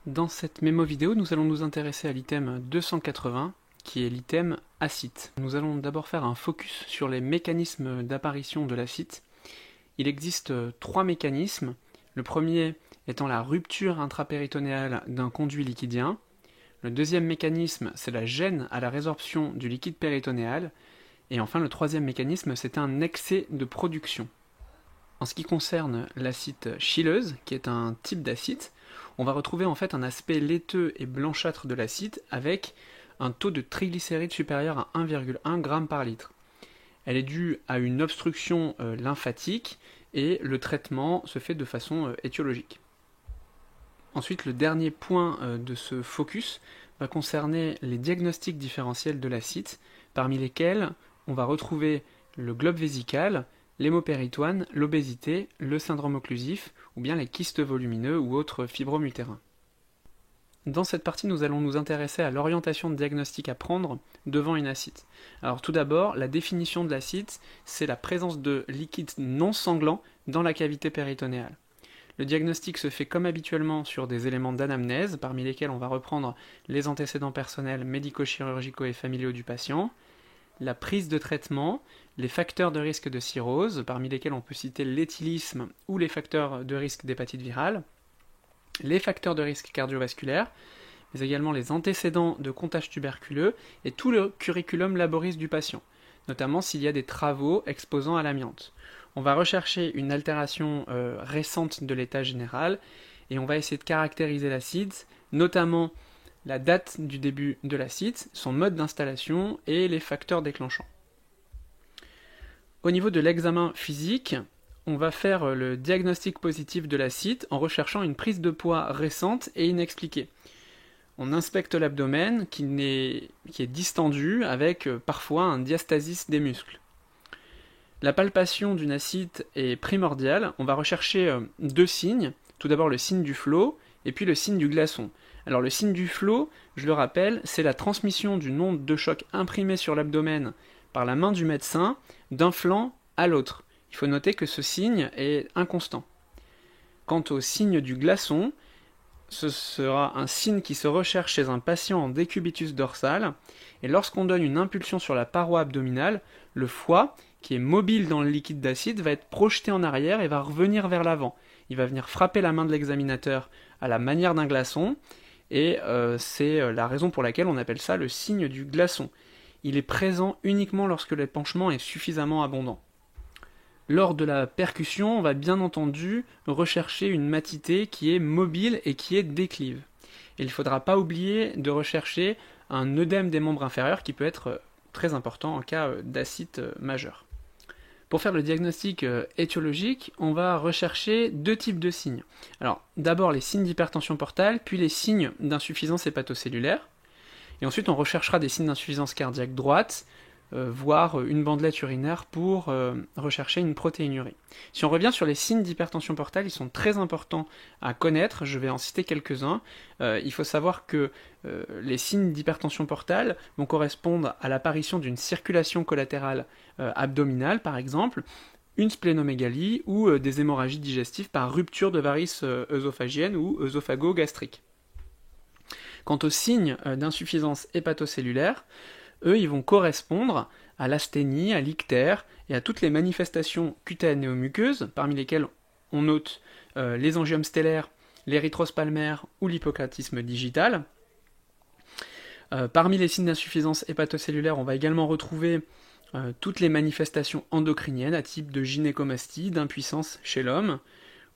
Dans cette mémo vidéo, nous allons nous intéresser à l'item 280, qui est l'item acide. Nous allons d'abord faire un focus sur les mécanismes d'apparition de l'acide. Il existe trois mécanismes. Le premier étant la rupture intrapéritonéale d'un conduit liquidien. Le deuxième mécanisme, c'est la gêne à la résorption du liquide péritonéal. Et enfin, le troisième mécanisme, c'est un excès de production. En ce qui concerne l'acide chileuse, qui est un type d'acide, on va retrouver en fait un aspect laiteux et blanchâtre de l'acide avec un taux de triglycérides supérieur à 1,1 g par litre. Elle est due à une obstruction lymphatique et le traitement se fait de façon étiologique. Ensuite, le dernier point de ce focus va concerner les diagnostics différentiels de l'acide, parmi lesquels on va retrouver le globe vésical, l'hémopéritoine, l'obésité, le syndrome occlusif ou bien les kystes volumineux ou autres fibromes utérins. Dans cette partie, nous allons nous intéresser à l'orientation de diagnostic à prendre devant une acide. Alors tout d'abord, la définition de l'acide, c'est la présence de liquide non sanglant dans la cavité péritonéale. Le diagnostic se fait comme habituellement sur des éléments d'anamnèse, parmi lesquels on va reprendre les antécédents personnels, médico-chirurgicaux et familiaux du patient, la prise de traitement, les facteurs de risque de cirrhose, parmi lesquels on peut citer l'éthylisme ou les facteurs de risque d'hépatite virale, les facteurs de risque cardiovasculaire, mais également les antécédents de comptage tuberculeux et tout le curriculum laboris du patient, notamment s'il y a des travaux exposant à l'amiante. On va rechercher une altération récente de l'état général et on va essayer de caractériser l'acide, notamment la date du début de l'acide, son mode d'installation et les facteurs déclenchants. Au niveau de l'examen physique, on va faire le diagnostic positif de l'acide en recherchant une prise de poids récente et inexpliquée. On inspecte l'abdomen qui est distendu avec parfois un diastasis des muscles. La palpation d'une acide est primordiale. On va rechercher deux signes. Tout d'abord le signe du flot et puis le signe du glaçon. Alors le signe du flot, je le rappelle, c'est la transmission d'une onde de choc imprimée sur l'abdomen par la main du médecin d'un flanc à l'autre. Il faut noter que ce signe est inconstant. Quant au signe du glaçon, ce sera un signe qui se recherche chez un patient en décubitus dorsal, et lorsqu'on donne une impulsion sur la paroi abdominale, le foie, qui est mobile dans le liquide d'acide, va être projeté en arrière et va revenir vers l'avant. Il va venir frapper la main de l'examinateur à la manière d'un glaçon, et c'est la raison pour laquelle on appelle ça le signe du glaçon. Il est présent uniquement lorsque l'épanchement est suffisamment abondant. Lors de la percussion, on va bien entendu rechercher une matité qui est mobile et qui est déclive. Et il ne faudra pas oublier de rechercher un œdème des membres inférieurs qui peut être très important en cas d'acide majeur. Pour faire le diagnostic étiologique, on va rechercher deux types de signes. Alors, d'abord les signes d'hypertension portale, puis les signes d'insuffisance hépatocellulaire. Et ensuite, on recherchera des signes d'insuffisance cardiaque droite, voire une bandelette urinaire pour rechercher une protéinurie. Si on revient sur les signes d'hypertension portale, ils sont très importants à connaître, je vais en citer quelques-uns. Il faut savoir que les signes d'hypertension portale vont correspondre à l'apparition d'une circulation collatérale abdominale, par exemple, une splénomégalie ou des hémorragies digestives par rupture de varices œsophagiennes ou œsophago-gastriques. Quant aux signes d'insuffisance hépatocellulaire, eux, ils vont correspondre à l'asthénie, à l'ictère et à toutes les manifestations cutanéo-muqueuses, parmi lesquelles on note les angiomes stellaires, l'érythrose palmaire ou l'hypocratisme digital. Parmi les signes d'insuffisance hépatocellulaire, on va également retrouver toutes les manifestations endocriniennes à type de gynécomastie, d'impuissance chez l'homme,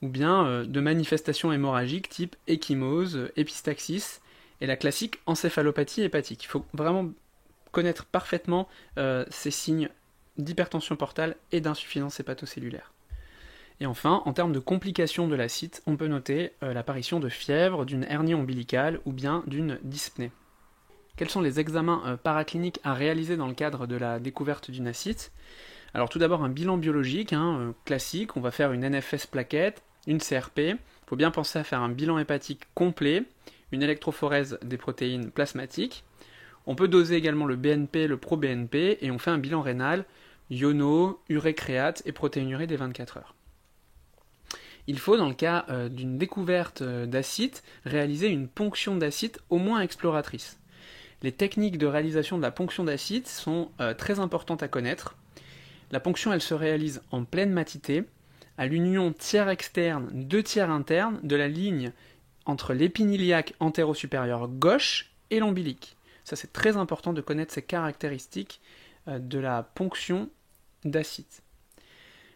ou bien de manifestations hémorragiques type échymose, épistaxis, et la classique encéphalopathie hépatique. Il faut vraiment connaître parfaitement ces signes d'hypertension portale et d'insuffisance hépatocellulaire. Et enfin, en termes de complications de l'acide, on peut noter l'apparition de fièvre, d'une hernie ombilicale ou bien d'une dyspnée. Quels sont les examens paracliniques à réaliser dans le cadre de la découverte d'une acide ? Alors tout d'abord un bilan biologique classique, on va faire une NFS plaquette, une CRP, il faut bien penser à faire un bilan hépatique complet, une électrophorèse des protéines plasmatiques. On peut doser également le BNP, le pro-BNP, et on fait un bilan rénal, iono, urécréate et protéinurie des 24 heures. Il faut, dans le cas d'une découverte d'acide, réaliser une ponction d'acide au moins exploratrice. Les techniques de réalisation de la ponction d'acide sont très importantes à connaître. La ponction, elle se réalise en pleine matité, à l'union tiers externe, 2 tiers interne de la ligne entre l'épiniliaque antéro-supérieur gauche et l'ombilique. Ça, c'est très important de connaître ces caractéristiques de la ponction d'acide.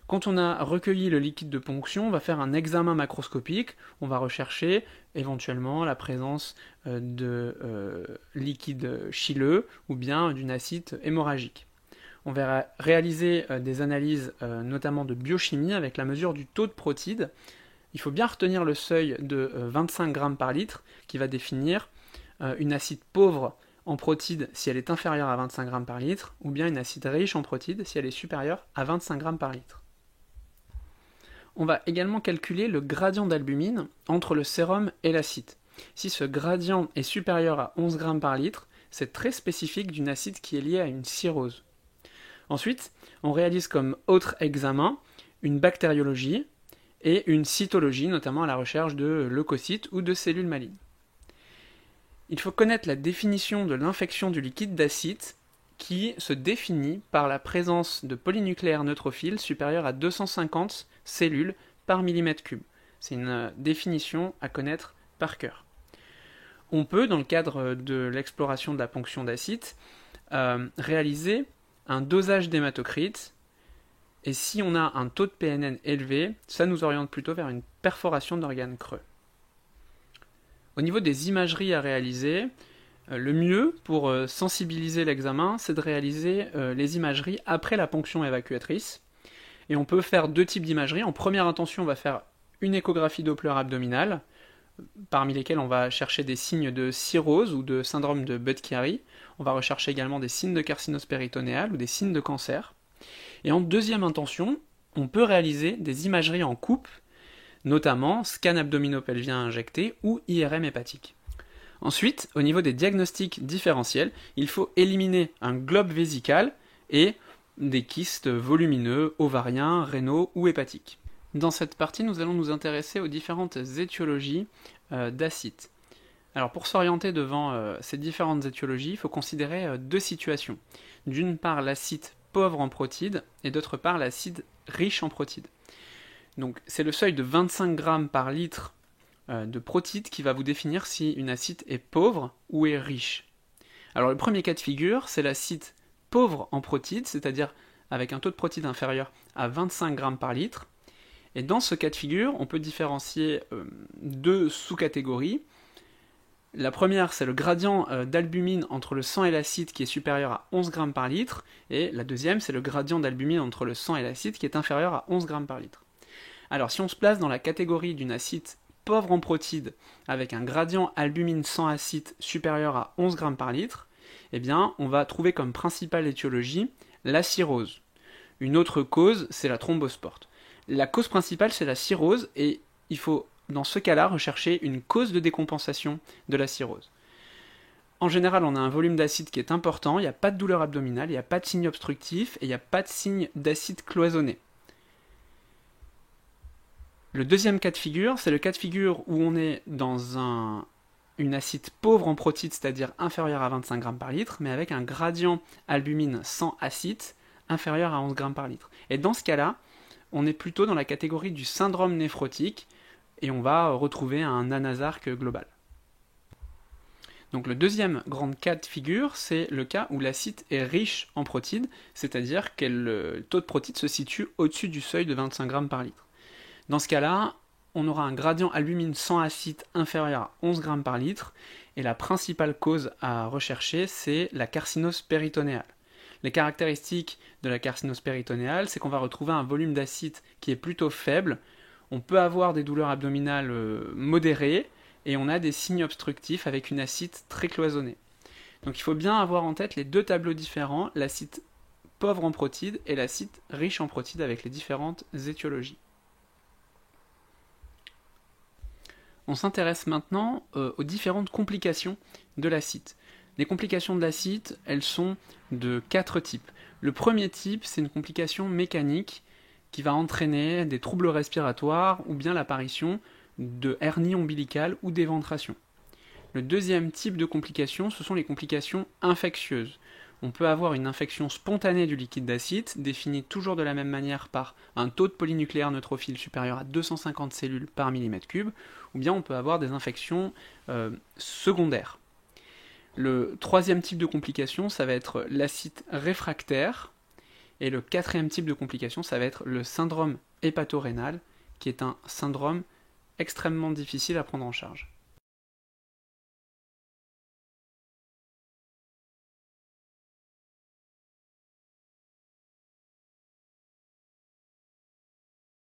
Quand on a recueilli le liquide de ponction, on va faire un examen macroscopique. On va rechercher éventuellement la présence de liquide chileux ou bien d'une acide hémorragique. On va réaliser des analyses notamment de biochimie avec la mesure du taux de protide. Il faut bien retenir le seuil de 25 grammes par litre qui va définir une acide pauvre en protide si elle est inférieure à 25 grammes par litre ou bien une acide riche en protide si elle est supérieure à 25 grammes par litre. On va également calculer le gradient d'albumine entre le sérum et l'acide. Si ce gradient est supérieur à 11 grammes par litre, c'est très spécifique d'une acide qui est liée à une cirrhose. Ensuite, on réalise comme autre examen une bactériologie et une cytologie, notamment à la recherche de leucocytes ou de cellules malignes. Il faut connaître la définition de l'infection du liquide d'acide qui se définit par la présence de polynucléaires neutrophiles supérieurs à 250 cellules par millimètre cube. C'est une définition à connaître par cœur. On peut, dans le cadre de l'exploration de la ponction d'acide, réaliser un dosage d'hématocrite, et si on a un taux de PNN élevé, ça nous oriente plutôt vers une perforation d'organes creux. Au niveau des imageries à réaliser, le mieux pour sensibiliser l'examen, c'est de réaliser les imageries après la ponction évacuatrice. Et on peut faire 2 types d'imagerie. En première intention, on va faire une échographie Doppler abdominale, parmi lesquelles on va chercher des signes de cirrhose ou de syndrome de Budd-Chiari. On va rechercher également des signes de carcinose péritonéale ou des signes de cancer. Et en deuxième intention, on peut réaliser des imageries en coupe, notamment scan abdominopelvien injecté ou IRM hépatique. Ensuite, au niveau des diagnostics différentiels, il faut éliminer un globe vésical et des kystes volumineux, ovariens, rénaux ou hépatiques. Dans cette partie, nous allons nous intéresser aux différentes étiologies d'acide. Alors pour s'orienter devant ces différentes étiologies, il faut considérer 2 situations. D'une part, l'acide pauvre en protide et d'autre part, l'acide riche en protide. Donc c'est le seuil de 25 grammes par litre de protide qui va vous définir si une acide est pauvre ou est riche. Alors le premier cas de figure, c'est l'acide pauvre en protide, c'est-à-dire avec un taux de protide inférieur à 25 grammes par litre. Et dans ce cas de figure, on peut différencier 2 sous-catégories. La première, c'est le gradient d'albumine entre le sang et l'acide qui est supérieur à 11 grammes par litre. Et la deuxième, c'est le gradient d'albumine entre le sang et l'acide qui est inférieur à 11 grammes par litre. Alors si on se place dans la catégorie d'une acide pauvre en protide avec un gradient albumine sang acide supérieur à 11 grammes par litre, eh bien on va trouver comme principale étiologie la cirrhose. Une autre cause, c'est la thrombospore. La cause principale, c'est la cirrhose et il faut dans ce cas-là rechercher une cause de décompensation de la cirrhose. En général, on a un volume d'acide qui est important, il n'y a pas de douleur abdominale, il n'y a pas de signe obstructif et il n'y a pas de signe d'acide cloisonné. Le deuxième cas de figure, c'est le cas de figure où on est dans une acide pauvre en protide, c'est-à-dire inférieure à 25 grammes par litre, mais avec un gradient albumine sans acide inférieur à 11 grammes par litre. Et dans ce cas-là, on est plutôt dans la catégorie du syndrome néphrotique, et on va retrouver un anasarque global. Donc le deuxième grand cas de figure, c'est le cas où l'acide est riche en protide, c'est-à-dire que le taux de protide se situe au-dessus du seuil de 25 grammes par litre. Dans ce cas-là, on aura un gradient albumine sans acide inférieur à 11 grammes par litre, et la principale cause à rechercher, c'est la carcinose péritonéale. Les caractéristiques de la carcinose péritonéale, c'est qu'on va retrouver un volume d'acide qui est plutôt faible, on peut avoir des douleurs abdominales modérées, et on a des signes obstructifs avec une acide très cloisonnée. Donc il faut bien avoir en tête les 2 tableaux différents, l'acide pauvre en protide et l'acide riche en protide avec les différentes étiologies. On s'intéresse maintenant aux différentes complications de l'acide. Les complications de l'acide, elles sont de 4 types. Le premier type, c'est une complication mécanique qui va entraîner des troubles respiratoires ou bien l'apparition de hernie ombilicale ou d'éventration. Le deuxième type de complications, ce sont les complications infectieuses. On peut avoir une infection spontanée du liquide d'acide, définie toujours de la même manière par un taux de polynucléaire neutrophile supérieur à 250 cellules par millimètre cube, ou bien on peut avoir des infections secondaires. Le troisième type de complication, ça va être l'acide réfractaire, et le quatrième type de complication, ça va être le syndrome hépatorénal, qui est un syndrome extrêmement difficile à prendre en charge.